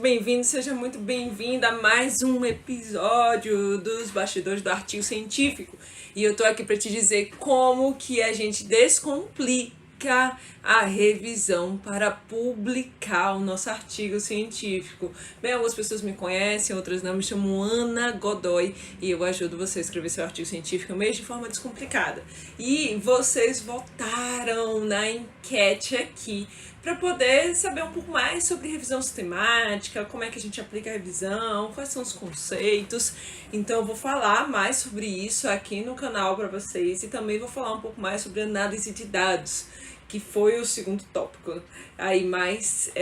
Bem-vindo, seja muito bem-vinda a mais um episódio dos Bastidores do Artigo Científico. E eu tô aqui para te dizer como que a gente descomplica a revisão para publicar o nosso artigo científico. Bem, algumas pessoas me conhecem, outras não. Me chamo Ana Godoy e eu ajudo você a escrever seu artigo científico mesmo de forma descomplicada. E vocês votaram na enquete aqui para poder saber um pouco mais sobre revisão sistemática, como é que a gente aplica a revisão, quais são os conceitos. Então eu vou falar mais sobre isso aqui no canal para vocês e também vou falar um pouco mais sobre análise de dados, que foi o segundo tópico aí mais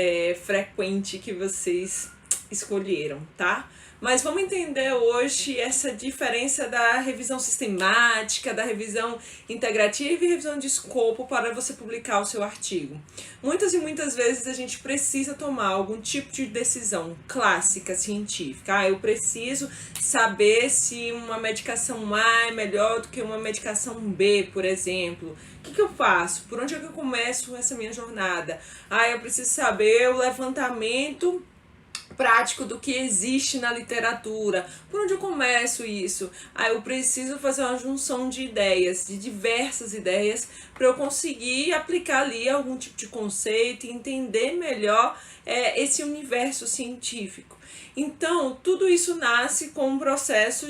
frequente que vocês escolheram, tá? Mas vamos entender hoje essa diferença da revisão sistemática, da revisão integrativa e revisão de escopo para você publicar o seu artigo. Muitas e muitas vezes a gente precisa tomar algum tipo de decisão clássica, científica. Eu preciso saber se uma medicação A é melhor do que uma medicação B, por exemplo. O que eu faço? Por onde é que eu começo essa minha jornada? Eu preciso saber o levantamento prático do que existe na literatura. Por onde eu começo isso? Eu preciso fazer uma junção de ideias, de diversas ideias, para eu conseguir aplicar ali algum tipo de conceito e entender melhor esse universo científico. Então, tudo isso nasce com um processo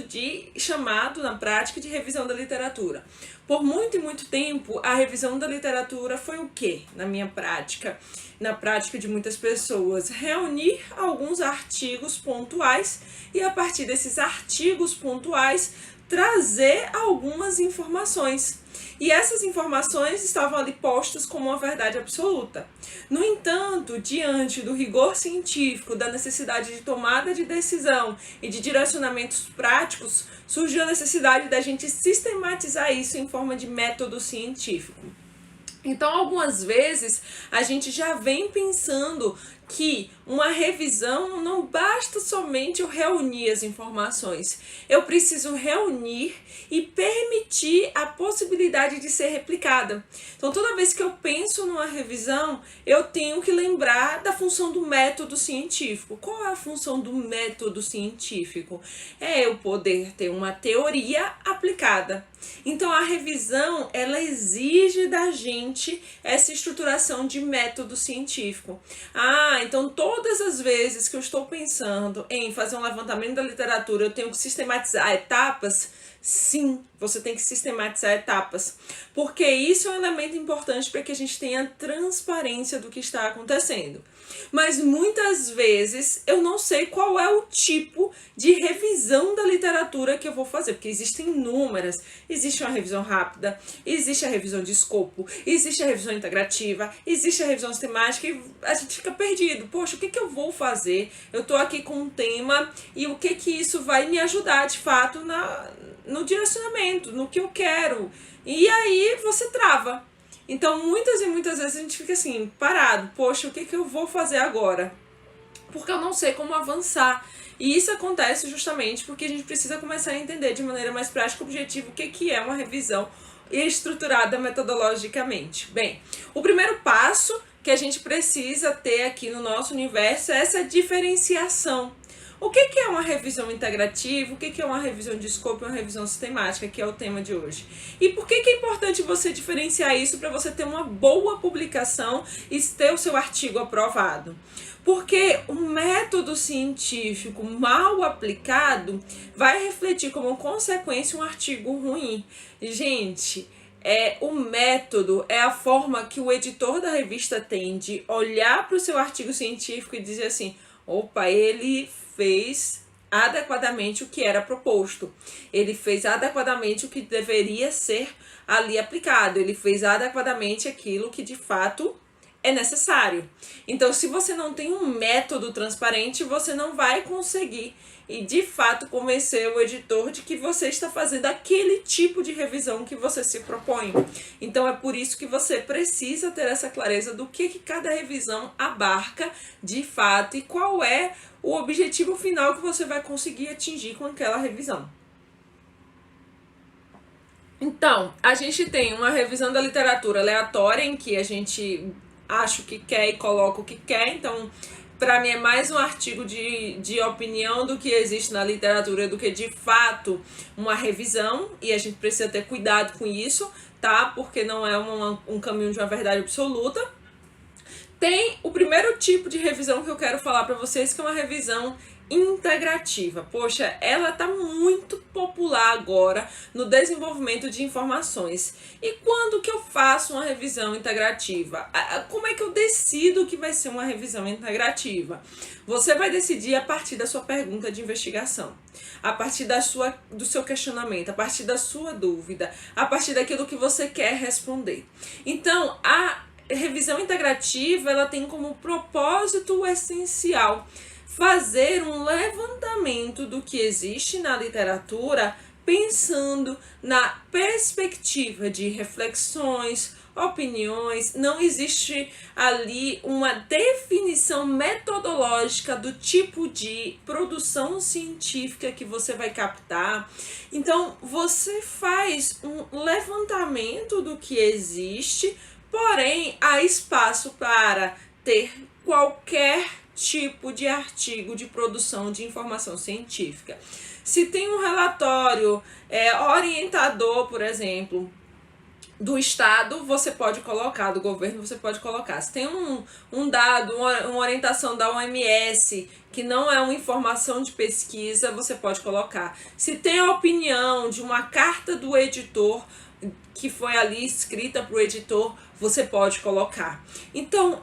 chamado na prática de revisão da literatura. Por muito e muito tempo, a revisão da literatura foi o quê? Na minha prática, na prática de muitas pessoas, reunir alguns artigos pontuais e a partir desses artigos pontuais trazer algumas informações. E essas informações estavam ali postas como uma verdade absoluta. No entanto, diante do rigor científico, da necessidade de tomada de decisão e de direcionamentos práticos, surgiu a necessidade da gente sistematizar isso em forma de método científico. Então, algumas vezes, a gente já vem pensando que uma revisão não basta somente eu reunir as informações. Eu preciso reunir e permitir a possibilidade de ser replicada. Então, toda vez que eu penso numa revisão, eu tenho que lembrar da função do método científico. Qual é a função do método científico? É eu poder ter uma teoria aplicada. Então, a revisão, ela exige da gente essa estruturação de método científico. Então todas as vezes que eu estou pensando em fazer um levantamento da literatura, eu tenho que sistematizar etapas? Sim, você tem que sistematizar etapas, porque isso é um elemento importante para que a gente tenha transparência do que está acontecendo. Mas muitas vezes eu não sei qual é o tipo de revisão da literatura que eu vou fazer, porque existem inúmeras. Existe uma revisão rápida, existe a revisão de escopo, existe a revisão integrativa, existe a revisão sistemática e a gente fica perdido. Poxa, o que eu vou fazer? Eu estou aqui com um tema e o que isso vai me ajudar de fato no direcionamento, no que eu quero. E aí você trava. Então, muitas e muitas vezes a gente fica assim, parado. Poxa, o que eu vou fazer agora? Porque eu não sei como avançar. E isso acontece justamente porque a gente precisa começar a entender de maneira mais prática e objetiva o que é uma revisão estruturada metodologicamente. Bem, o primeiro passo que a gente precisa ter aqui no nosso universo é essa diferenciação. O que é uma revisão integrativa? O que é uma revisão de escopo e uma revisão sistemática, que é o tema de hoje? E por que é importante você diferenciar isso para você ter uma boa publicação e ter o seu artigo aprovado? Porque o método científico mal aplicado vai refletir como consequência um artigo ruim. Gente, o método é a forma que o editor da revista tem de olhar para o seu artigo científico e dizer assim: opa, ele fez adequadamente o que era proposto, ele fez adequadamente o que deveria ser ali aplicado, ele fez adequadamente aquilo que de fato é necessário. Então, se você não tem um método transparente, você não vai conseguir e de fato convencer o editor de que você está fazendo aquele tipo de revisão que você se propõe. Então é por isso que você precisa ter essa clareza do que cada revisão abarca de fato e qual é o objetivo final que você vai conseguir atingir com aquela revisão. Então, a gente tem uma revisão da literatura aleatória em que a gente acha o que quer e coloca o que quer. Então, para mim é mais um artigo de opinião do que existe na literatura, do que de fato uma revisão, e a gente precisa ter cuidado com isso, tá? Porque não é um caminho de uma verdade absoluta. Tem o primeiro tipo de revisão que eu quero falar para vocês, que é uma revisão integrativa. Poxa, ela tá muito popular agora no desenvolvimento de informações. E quando que eu faço uma revisão integrativa? Como é que eu decido que vai ser uma revisão integrativa? Você vai decidir a partir da sua pergunta de investigação, a partir do seu questionamento, a partir da sua dúvida, a partir daquilo que você quer responder. Então, a revisão integrativa, ela tem como propósito essencial fazer um levantamento do que existe na literatura, pensando na perspectiva de reflexões, opiniões. Não existe ali uma definição metodológica do tipo de produção científica que você vai captar. Então, você faz um levantamento do que existe, porém, há espaço para ter qualquer tipo de artigo de produção de informação científica. Se tem um relatório orientador, por exemplo, do Estado, você pode colocar, do governo, você pode colocar. Se tem um dado, uma orientação da OMS, que não é uma informação de pesquisa, você pode colocar. Se tem a opinião de uma carta do editor, que foi ali escrita para o editor, você pode colocar. Então,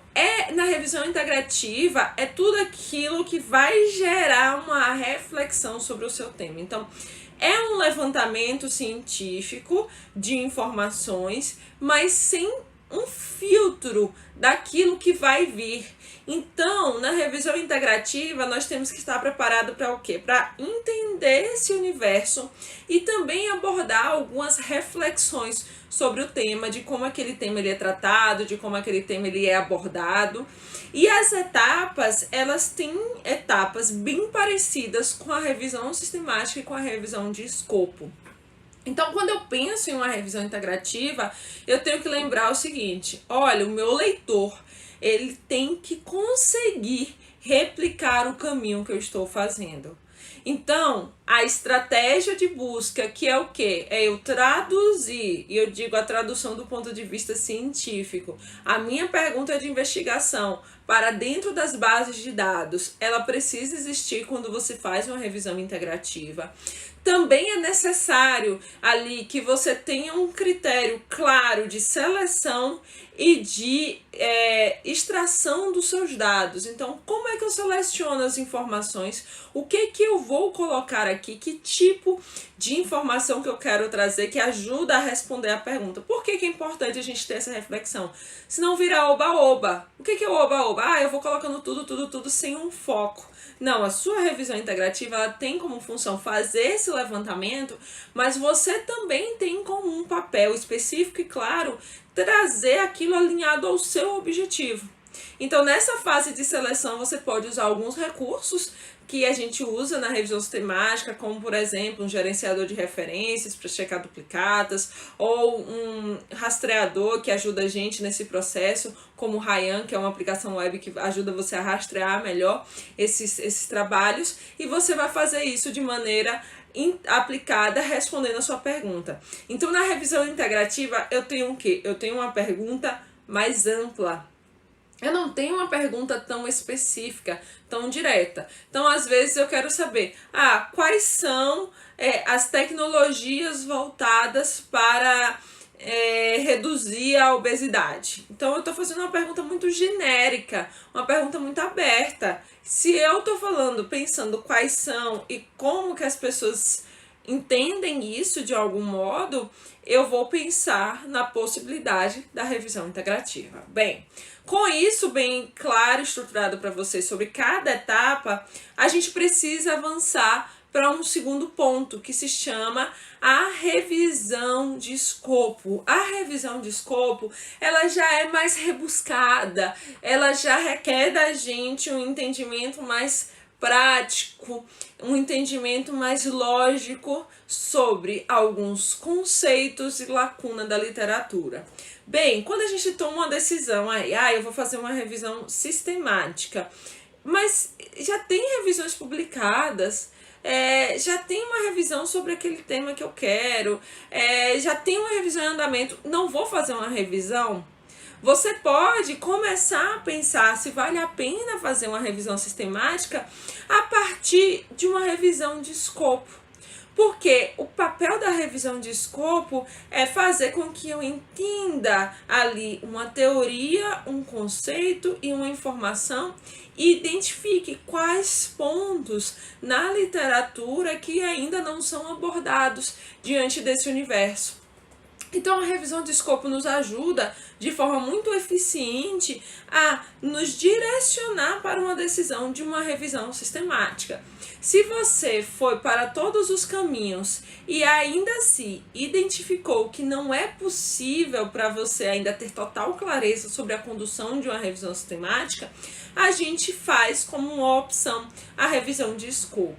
na revisão integrativa, é tudo aquilo que vai gerar uma reflexão sobre o seu tema. Então, é um levantamento científico de informações, mas sem um filtro daquilo que vai vir. Então, na revisão integrativa, nós temos que estar preparado para o quê? Para entender esse universo e também abordar algumas reflexões sobre o tema, de como aquele tema ele é tratado, de como aquele tema ele é abordado. E as etapas, elas têm etapas bem parecidas com a revisão sistemática e com a revisão de escopo. Então, quando eu penso em uma revisão integrativa, eu tenho que lembrar o seguinte: olha, o meu leitor, ele tem que conseguir replicar o caminho que eu estou fazendo. Então, a estratégia de busca, que é o quê? É eu traduzir, e eu digo a tradução do ponto de vista científico, a minha pergunta de investigação para dentro das bases de dados, ela precisa existir quando você faz uma revisão integrativa. Também é necessário ali que você tenha um critério claro de seleção e de extração dos seus dados. Então, como é que eu seleciono as informações? O que eu vou colocar aqui? Que tipo de informação que eu quero trazer que ajuda a responder a pergunta? Por que é importante a gente ter essa reflexão? Senão vira oba-oba. O que é oba-oba? Eu vou colocando tudo sem um foco. Não, a sua revisão integrativa, ela tem como função fazer esse levantamento, mas você também tem como um papel específico e claro, trazer aquilo alinhado ao seu objetivo. Então, nessa fase de seleção, você pode usar alguns recursos que a gente usa na revisão sistemática, como, por exemplo, um gerenciador de referências para checar duplicatas, ou um rastreador que ajuda a gente nesse processo, como o Ryan, que é uma aplicação web que ajuda você a rastrear melhor esses trabalhos, e você vai fazer isso de maneira aplicada, respondendo a sua pergunta. Então, na revisão integrativa, eu tenho o quê? Eu tenho uma pergunta mais ampla. Eu não tenho uma pergunta tão específica, tão direta. Então, às vezes, eu quero saber, quais são as tecnologias voltadas para reduzir a obesidade. Então, eu estou fazendo uma pergunta muito genérica, uma pergunta muito aberta. Se eu estou pensando quais são e como que as pessoas entendem isso de algum modo, eu vou pensar na possibilidade da revisão integrativa. Bem, com isso bem claro e estruturado para vocês sobre cada etapa, a gente precisa avançar para um segundo ponto, que se chama a revisão de escopo. A revisão de escopo, ela já é mais rebuscada, ela já requer da gente um entendimento mais prático, um entendimento mais lógico sobre alguns conceitos e lacuna da literatura. Bem, quando a gente toma uma decisão, eu vou fazer uma revisão sistemática, mas já tem revisões publicadas, já tem uma revisão sobre aquele tema que eu quero, já tem uma revisão em andamento, não vou fazer uma revisão? Você pode começar a pensar se vale a pena fazer uma revisão sistemática a partir de uma revisão de escopo. Porque o papel da revisão de escopo é fazer com que eu entenda ali uma teoria, um conceito e uma informação e identifique quais pontos na literatura que ainda não são abordados diante desse universo. Então, a revisão de escopo nos ajuda de forma muito eficiente a nos direcionar para uma decisão de uma revisão sistemática. Se você foi para todos os caminhos e ainda assim identificou que não é possível para você ainda ter total clareza sobre a condução de uma revisão sistemática, a gente faz como uma opção a revisão de escopo.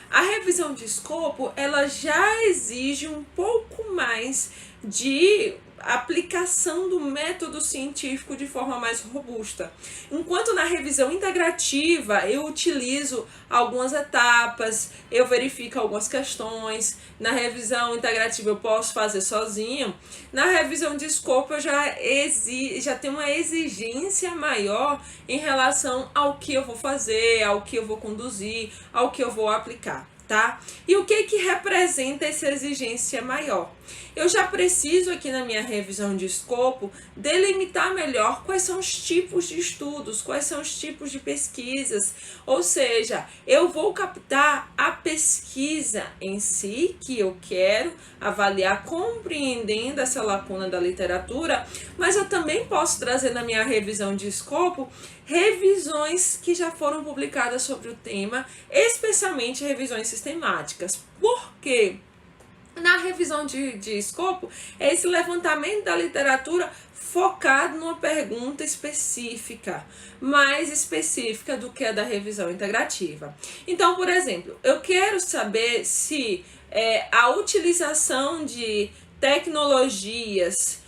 A revisão de escopo, ela já exige um pouco mais de aplicação do método científico de forma mais robusta. Enquanto na revisão integrativa eu utilizo algumas etapas, eu verifico algumas questões, na revisão integrativa eu posso fazer sozinho, na revisão de escopo eu já tenho uma exigência maior em relação ao que eu vou fazer, ao que eu vou conduzir, ao que eu vou aplicar. Tá? E o que representa essa exigência maior? Eu já preciso aqui na minha revisão de escopo delimitar melhor quais são os tipos de estudos, quais são os tipos de pesquisas, ou seja, eu vou captar a pesquisa em si que eu quero avaliar compreendendo essa lacuna da literatura, mas eu também posso trazer na minha revisão de escopo revisões que já foram publicadas sobre o tema, especialmente revisões sistemáticas. Por quê? Na revisão de escopo, é esse levantamento da literatura focado numa pergunta específica, mais específica do que a da revisão integrativa. Então, por exemplo, eu quero saber se a utilização de tecnologias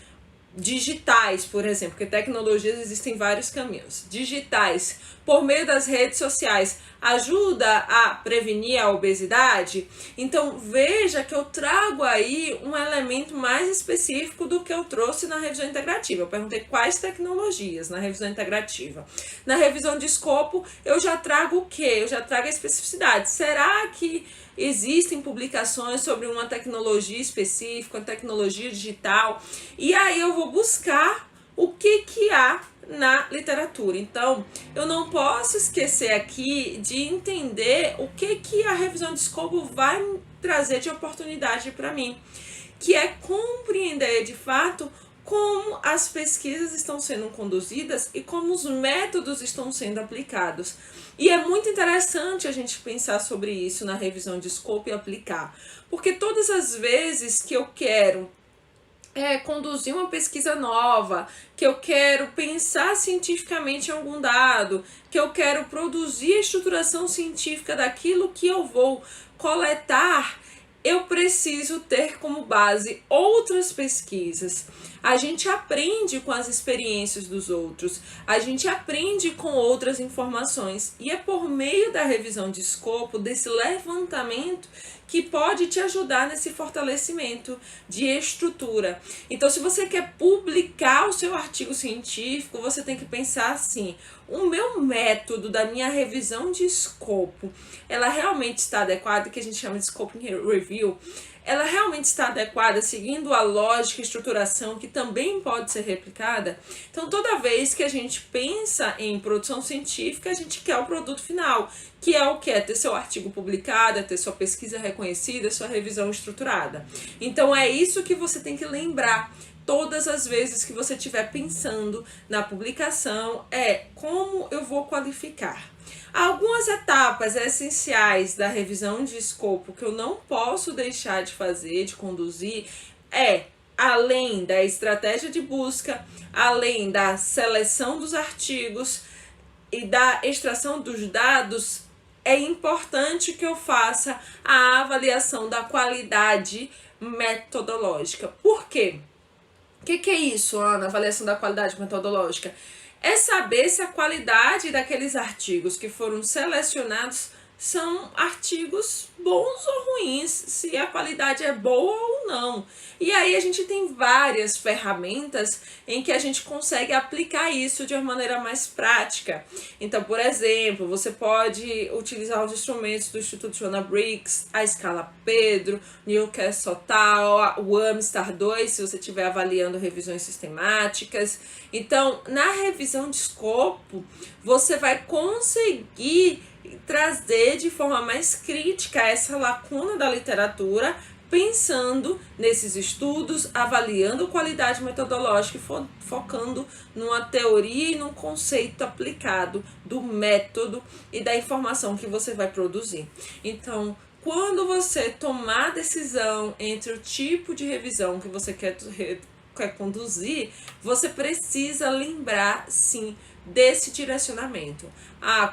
digitais, por exemplo, porque tecnologias existem vários caminhos. Digitais, por meio das redes sociais, ajuda a prevenir a obesidade? Então, veja que eu trago aí um elemento mais específico do que eu trouxe na revisão integrativa. Eu perguntei quais tecnologias na revisão integrativa. Na revisão de escopo, eu já trago o quê? Eu já trago a especificidade. Será que existem publicações sobre uma tecnologia específica, uma tecnologia digital? E aí eu vou buscar o que há na literatura. Então, eu não posso esquecer aqui de entender o que a revisão de escopo vai trazer de oportunidade para mim, que é compreender de fato como as pesquisas estão sendo conduzidas e como os métodos estão sendo aplicados. E é muito interessante a gente pensar sobre isso na revisão de escopo e aplicar, porque todas as vezes que eu quero conduzir uma pesquisa nova, que eu quero pensar cientificamente em algum dado, que eu quero produzir a estruturação científica daquilo que eu vou coletar, eu preciso ter como base outras pesquisas. A gente aprende com as experiências dos outros, a gente aprende com outras informações, e é por meio da revisão de escopo, desse levantamento, que pode te ajudar nesse fortalecimento de estrutura. Então, se você quer publicar o seu artigo científico, você tem que pensar assim: o meu método da minha revisão de escopo, ela realmente está adequada, que a gente chama de scoping review, ela realmente está adequada, seguindo a lógica e estruturação que também pode ser replicada? Então, toda vez que a gente pensa em produção científica, a gente quer o produto final, que é o que? É ter seu artigo publicado, é ter sua pesquisa reconhecida, sua revisão estruturada. Então, é isso que você tem que lembrar todas as vezes que você estiver pensando na publicação, como eu vou qualificar. Algumas etapas essenciais da revisão de escopo que eu não posso deixar de fazer, de conduzir, além da estratégia de busca, além da seleção dos artigos e da extração dos dados, é importante que eu faça a avaliação da qualidade metodológica. Por quê? O que é isso, Ana? Avaliação da qualidade metodológica? é saber se a qualidade daqueles artigos que foram selecionados são artigos bons ou ruins, se a qualidade é boa ou não. E aí a gente tem várias ferramentas em que a gente consegue aplicar isso de uma maneira mais prática. Então, por exemplo, você pode utilizar os instrumentos do Instituto Joanna Briggs, a Escala Pedro, Newcastle Total, o Amstar 2, se você estiver avaliando revisões sistemáticas. Então, na revisão de escopo, você vai conseguir trazer de forma mais crítica essa lacuna da literatura, pensando nesses estudos, avaliando qualidade metodológica e focando numa teoria e num conceito aplicado do método e da informação que você vai produzir. Então, quando você tomar a decisão entre o tipo de revisão que você quer conduzir, você precisa lembrar, sim, desse direcionamento.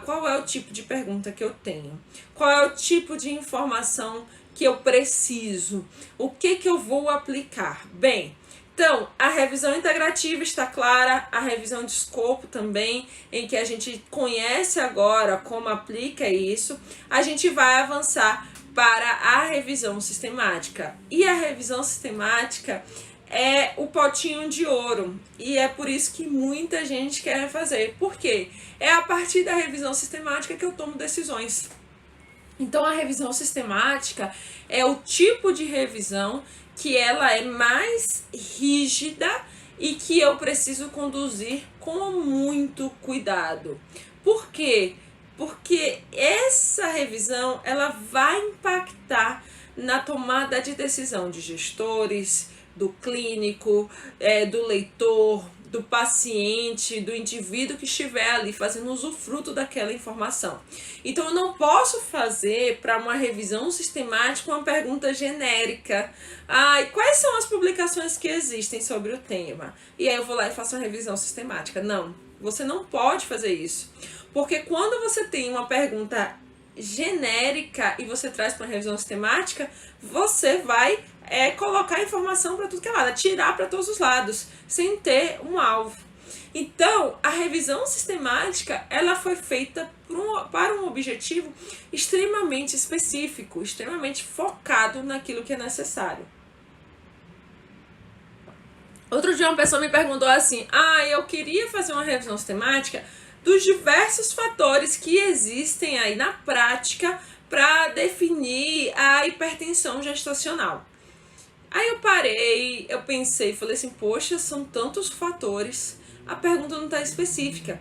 Qual é o tipo de pergunta que eu tenho? Qual é o tipo de informação que eu preciso? O que eu vou aplicar? Bem, então, a revisão integrativa está clara, a revisão de escopo também, em que a gente conhece agora como aplica isso, a gente vai avançar para a revisão sistemática. E a revisão sistemática é o potinho de ouro, e é por isso que muita gente quer fazer. Por quê? É a partir da revisão sistemática que eu tomo decisões. Então, a revisão sistemática é o tipo de revisão que ela é mais rígida e que eu preciso conduzir com muito cuidado. Por quê? Porque essa revisão ela vai impactar na tomada de decisão de gestores, do clínico, do leitor, do paciente, do indivíduo que estiver ali fazendo usufruto daquela informação. Então, eu não posso fazer para uma revisão sistemática uma pergunta genérica. E quais são as publicações que existem sobre o tema? E aí eu vou lá e faço uma revisão sistemática. Não, você não pode fazer isso. Porque quando você tem uma pergunta genérica e você traz para uma revisão sistemática, você vai colocar informação para tudo que é lado, tirar para todos os lados, sem ter um alvo. Então, a revisão sistemática ela foi feita para um objetivo extremamente específico, extremamente focado naquilo que é necessário. Outro dia uma pessoa me perguntou assim, eu queria fazer uma revisão sistemática dos diversos fatores que existem aí na prática para definir a hipertensão gestacional. Aí eu parei, eu pensei, falei assim, poxa, são tantos fatores, a pergunta não está específica.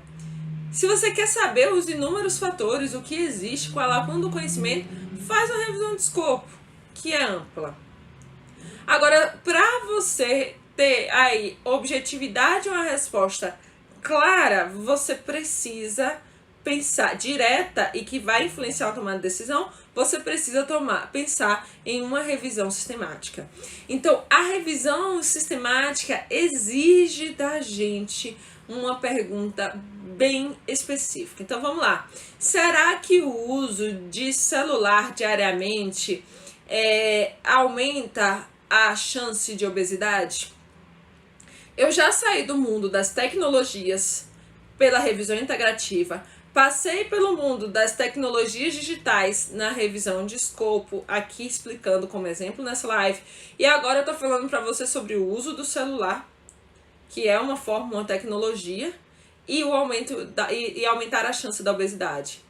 Se você quer saber os inúmeros fatores, o que existe, qual é a lacuna do conhecimento, faz uma revisão de escopo, que é ampla. Agora, para você ter aí objetividade e uma resposta clara, você precisa pensar direta e que vai influenciar a tomada de decisão, você precisa pensar em uma revisão sistemática. Então, a revisão sistemática exige da gente uma pergunta bem específica. Então, vamos lá. Será que o uso de celular diariamente aumenta a chance de obesidade? Eu já saí do mundo das tecnologias pela revisão integrativa, passei pelo mundo das tecnologias digitais na revisão de escopo, aqui explicando como exemplo nessa live, e agora eu tô falando para você sobre o uso do celular, que é uma forma, uma tecnologia, e o aumento e aumentar a chance da obesidade.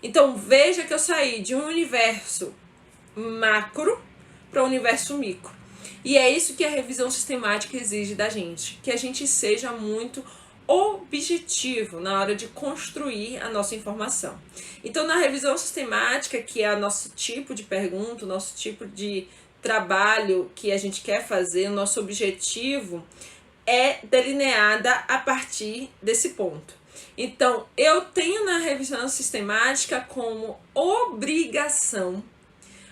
Então veja que eu saí de um universo macro para um universo micro. E é isso que a revisão sistemática exige da gente, que a gente seja muito objetivo na hora de construir a nossa informação. Então, na revisão sistemática, que é o nosso tipo de pergunta, o nosso tipo de trabalho que a gente quer fazer, o nosso objetivo é delineada a partir desse ponto. Então, eu tenho na revisão sistemática como obrigação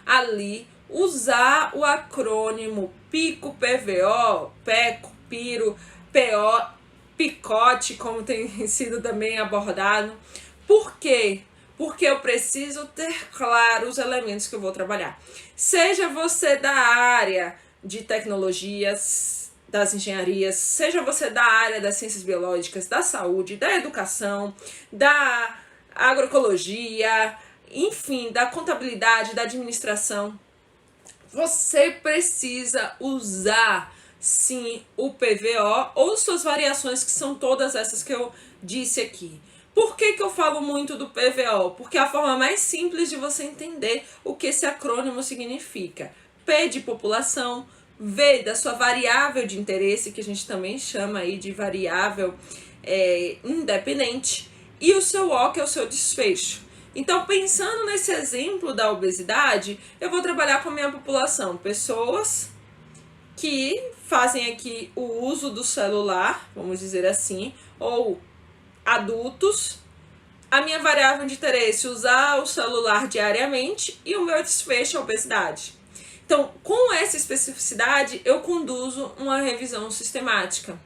ali usar o acrônimo PICO, PVO, PECO, PIRO, PO, PICOTE, como tem sido também abordado. Por quê? Porque eu preciso ter claro os elementos que eu vou trabalhar. Seja você da área de tecnologias, das engenharias, seja você da área das ciências biológicas, da saúde, da educação, da agroecologia, enfim, da contabilidade, da administração, você precisa usar sim o PVO ou suas variações, que são todas essas que eu disse aqui. Por que eu falo muito do PVO? Porque é a forma mais simples de você entender o que esse acrônimo significa. P de população, V da sua variável de interesse, que a gente também chama aí de variável independente, e o seu O, que é o seu desfecho. Então, pensando nesse exemplo da obesidade, eu vou trabalhar com a minha população, pessoas que fazem aqui o uso do celular, vamos dizer assim, ou adultos. A minha variável de interesse, usar o celular diariamente, e o meu desfecho é a obesidade. Então, com essa especificidade, eu conduzo uma revisão sistemática.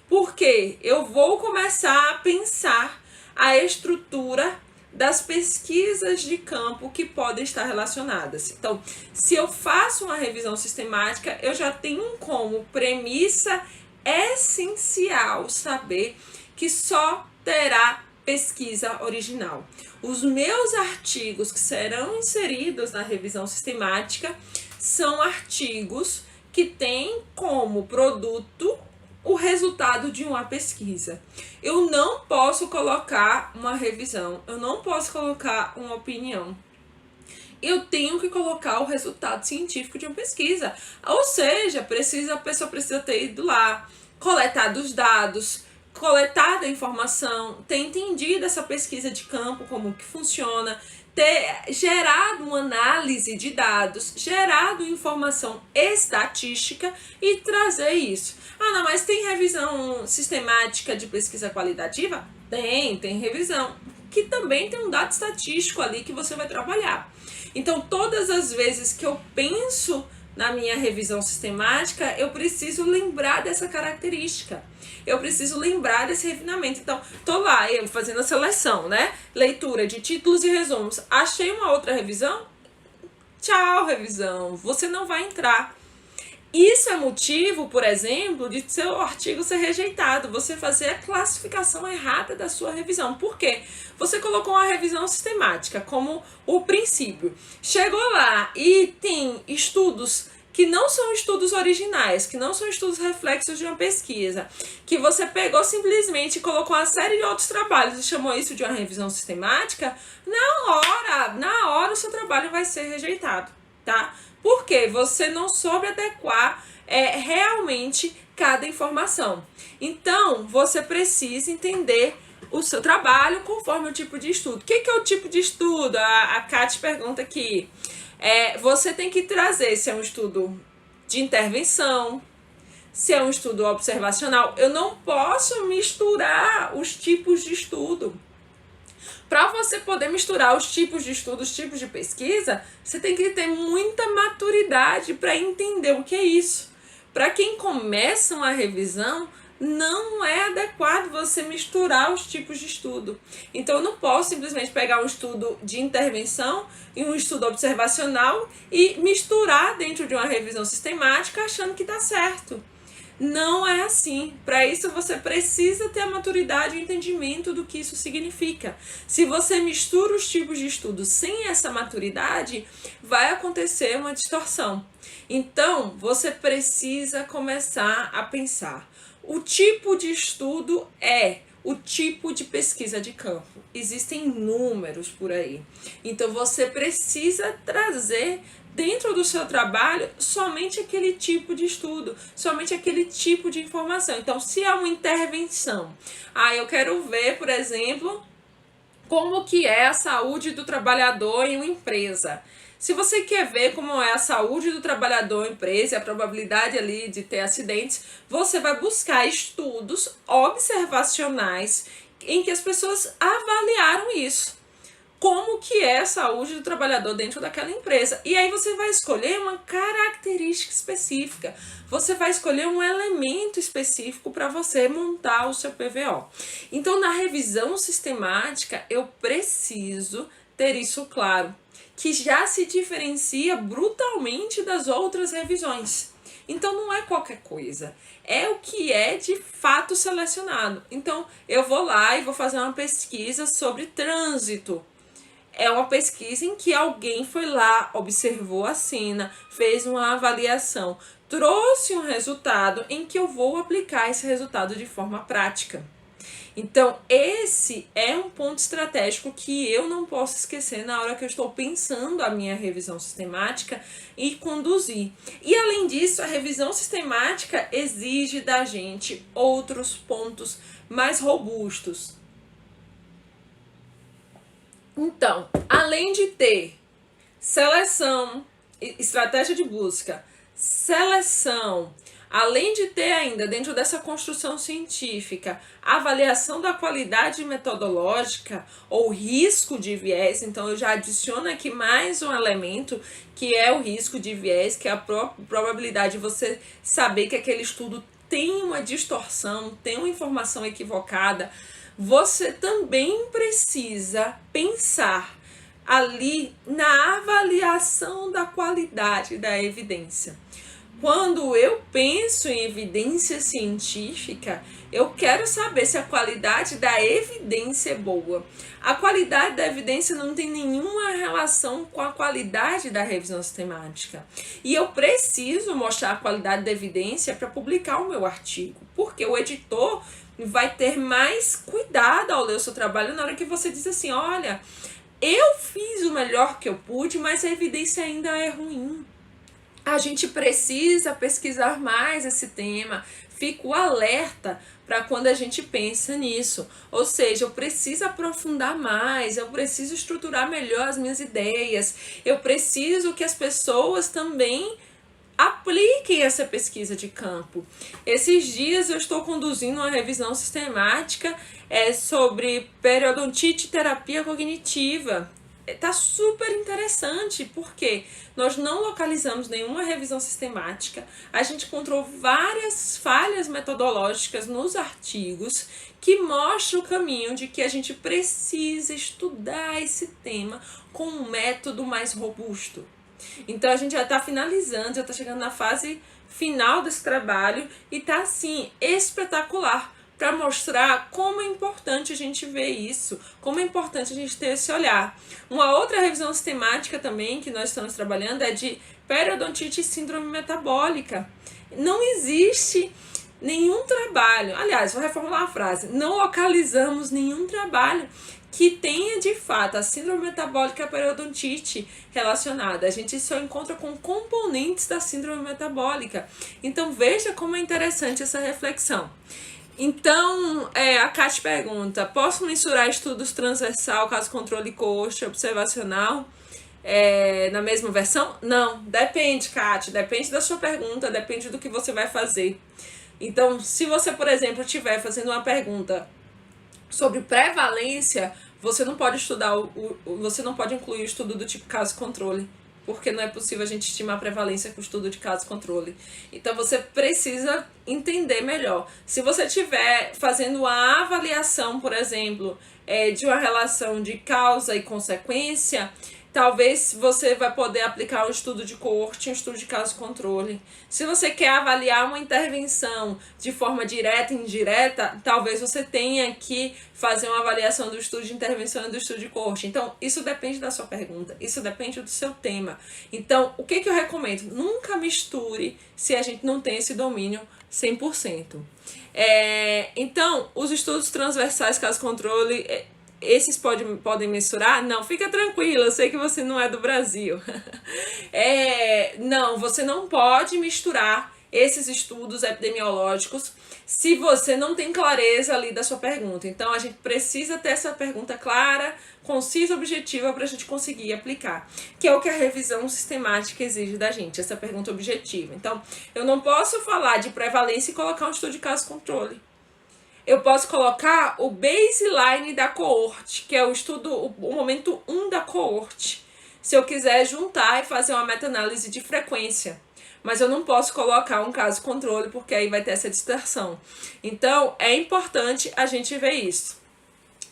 Porque eu vou começar a pensar a estrutura das pesquisas de campo que podem estar relacionadas. Então, se eu faço uma revisão sistemática, eu já tenho como premissa essencial saber que só terá pesquisa original. Os meus artigos que serão inseridos na revisão sistemática são artigos que têm como produto o resultado de uma pesquisa. Eu não posso colocar uma revisão, eu não posso colocar uma opinião. Eu tenho que colocar o resultado científico de uma pesquisa. Ou seja, a pessoa precisa ter ido lá, coletado os dados, coletado a informação, ter entendido essa pesquisa de campo, como que funciona, ter gerado uma análise de dados, gerado informação estatística e trazer isso. Ah, não, mas tem revisão sistemática de pesquisa qualitativa? Tem revisão, que também tem um dado estatístico ali que você vai trabalhar. Então, todas as vezes que eu penso na minha revisão sistemática, eu preciso lembrar dessa característica. Eu preciso lembrar desse refinamento. Então, tô lá, eu fazendo a seleção, né? Leitura de títulos e resumos. Achei uma outra revisão? Tchau, revisão. Você não vai entrar. Isso é motivo, por exemplo, de seu artigo ser rejeitado, você fazer a classificação errada da sua revisão. Por quê? Você colocou uma revisão sistemática como o princípio. Chegou lá e tem estudos que não são estudos originais, que não são estudos reflexos de uma pesquisa, que você pegou simplesmente e colocou uma série de outros trabalhos e chamou isso de uma revisão sistemática, na hora o seu trabalho vai ser rejeitado, tá? Porque você não soube adequar realmente cada informação. Então, você precisa entender o seu trabalho conforme o tipo de estudo. O que é o tipo de estudo? A Kate pergunta aqui. Você tem que trazer se é um estudo de intervenção, se é um estudo observacional. Eu não posso misturar os tipos de estudo. Para você poder misturar os tipos de estudo, os tipos de pesquisa, você tem que ter muita maturidade para entender o que é isso. Para quem começa uma revisão, não é adequado você misturar os tipos de estudo. Então, eu não posso simplesmente pegar um estudo de intervenção e um estudo observacional e misturar dentro de uma revisão sistemática achando que está certo. Não é assim. Para isso você precisa ter a maturidade e o entendimento do que isso significa. Se você mistura os tipos de estudo sem essa maturidade, vai acontecer uma distorção. Então, você precisa começar a pensar. O tipo de estudo é o tipo de pesquisa de campo. Existem números por aí. Então, você precisa trazer dentro do seu trabalho somente aquele tipo de estudo, somente aquele tipo de informação. Então, se é uma intervenção, eu quero ver, por exemplo, como que é a saúde do trabalhador em uma empresa. Se você quer ver como é a saúde do trabalhador em empresa e a probabilidade ali de ter acidentes, você vai buscar estudos observacionais em que as pessoas avaliaram isso. Como que é a saúde do trabalhador dentro daquela empresa. E aí você vai escolher uma característica específica. Você vai escolher um elemento específico para você montar o seu PVO. Então, na revisão sistemática, eu preciso ter isso claro, que já se diferencia brutalmente das outras revisões. Então não é qualquer coisa, é o que é de fato selecionado. Então eu vou lá e vou fazer uma pesquisa sobre trânsito. É uma pesquisa em que alguém foi lá, observou a cena, fez uma avaliação, trouxe um resultado em que eu vou aplicar esse resultado de forma prática. Então, esse é um ponto estratégico que eu não posso esquecer na hora que eu estou pensando a minha revisão sistemática e conduzir. E, além disso, a revisão sistemática exige da gente outros pontos mais robustos. Então, além de ter seleção, estratégia de busca, seleção, além de ter ainda dentro dessa construção científica avaliação da qualidade metodológica ou risco de viés, então eu já adiciono aqui mais um elemento que é o risco de viés, que é a probabilidade de você saber que aquele estudo tem uma distorção, tem uma informação equivocada. Você também precisa pensar ali na avaliação da qualidade da evidência. Quando eu penso em evidência científica, eu quero saber se a qualidade da evidência é boa. A qualidade da evidência não tem nenhuma relação com a qualidade da revisão sistemática. E eu preciso mostrar a qualidade da evidência para publicar o meu artigo, porque o editor vai ter mais cuidado ao ler o seu trabalho na hora que você diz assim, olha, eu fiz o melhor que eu pude, mas a evidência ainda é ruim. A gente precisa pesquisar mais esse tema, fico alerta para quando a gente pensa nisso. Ou seja, eu preciso aprofundar mais, eu preciso estruturar melhor as minhas ideias, eu preciso que as pessoas também apliquem essa pesquisa de campo. Esses dias eu estou conduzindo uma revisão sistemática sobre periodontite e terapia cognitiva. Tá super interessante, porque nós não localizamos nenhuma revisão sistemática, a gente encontrou várias falhas metodológicas nos artigos que mostram o caminho de que a gente precisa estudar esse tema com um método mais robusto. Então a gente já está finalizando, já está chegando na fase final desse trabalho e tá assim, espetacular, para mostrar como é importante a gente ver isso, como é importante a gente ter esse olhar. Uma outra revisão sistemática também que nós estamos trabalhando é de periodontite e síndrome metabólica. Não existe nenhum trabalho, aliás, vou reformular a frase, não localizamos nenhum trabalho que tenha de fato a síndrome metabólica e a periodontite relacionada. A gente só encontra com componentes da síndrome metabólica. Então veja como é interessante essa reflexão. Então, a Kátia pergunta, posso mensurar estudos transversal, caso controle coxa, observacional, na mesma versão? Não, depende, Kátia, depende da sua pergunta, depende do que você vai fazer. Então, se você, por exemplo, estiver fazendo uma pergunta sobre prevalência, você não pode estudar, você não pode incluir o estudo do tipo caso-controle, porque não é possível a gente estimar a prevalência com o estudo de caso-controle. Então você precisa entender melhor. Se você estiver fazendo a avaliação, por exemplo, de uma relação de causa e consequência, talvez você vai poder aplicar um estudo de coorte, um estudo de caso-controle. Se você quer avaliar uma intervenção de forma direta e indireta, talvez você tenha que fazer uma avaliação do estudo de intervenção e do estudo de coorte. Então, isso depende da sua pergunta, isso depende do seu tema. Então, o que eu recomendo? Nunca misture se a gente não tem esse domínio 100%. Então, os estudos transversais caso-controle... esses podem mensurar? Não, fica tranquila, eu sei que você não é do Brasil. Não, você não pode misturar esses estudos epidemiológicos se você não tem clareza ali da sua pergunta. Então, a gente precisa ter essa pergunta clara, concisa, objetiva para a gente conseguir aplicar, que é o que a revisão sistemática exige da gente, essa pergunta objetiva. Então, eu não posso falar de prevalência e colocar um estudo de caso-controle. Eu posso colocar o baseline da coorte, que é o estudo, o momento 1 da coorte, se eu quiser juntar e fazer uma meta-análise de frequência. Mas eu não posso colocar um caso controle, porque aí vai ter essa distorção. Então, é importante a gente ver isso.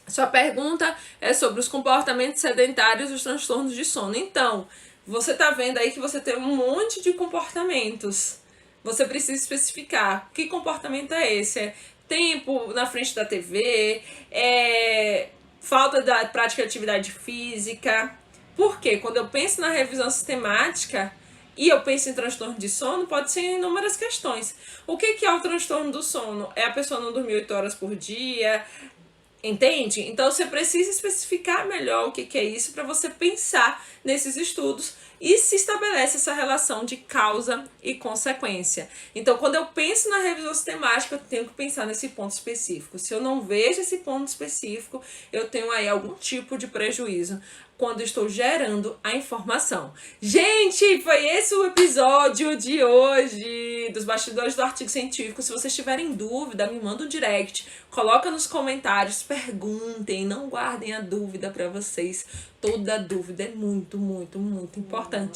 Sua pergunta é sobre os comportamentos sedentários e os transtornos de sono. Então, você tá vendo aí que você tem um monte de comportamentos. Você precisa especificar que comportamento é esse. É tempo na frente da TV, falta da prática de atividade física. Porque quando eu penso na revisão sistemática e eu penso em transtorno de sono, pode ser inúmeras questões. O que é o transtorno do sono? É a pessoa não dormir 8 horas por dia? Entende? Então você precisa especificar melhor o que é isso para você pensar nesses estudos e se estabelece essa relação de causa e consequência. Então, quando eu penso na revisão sistemática, eu tenho que pensar nesse ponto específico. Se eu não vejo esse ponto específico, eu tenho aí algum tipo de prejuízo quando estou gerando a informação. Gente, foi esse o episódio de hoje dos bastidores do artigo científico. Se vocês tiverem dúvida, me manda um direct, coloca nos comentários, perguntem, não guardem a dúvida para vocês. Toda dúvida é muito, muito, muito importante.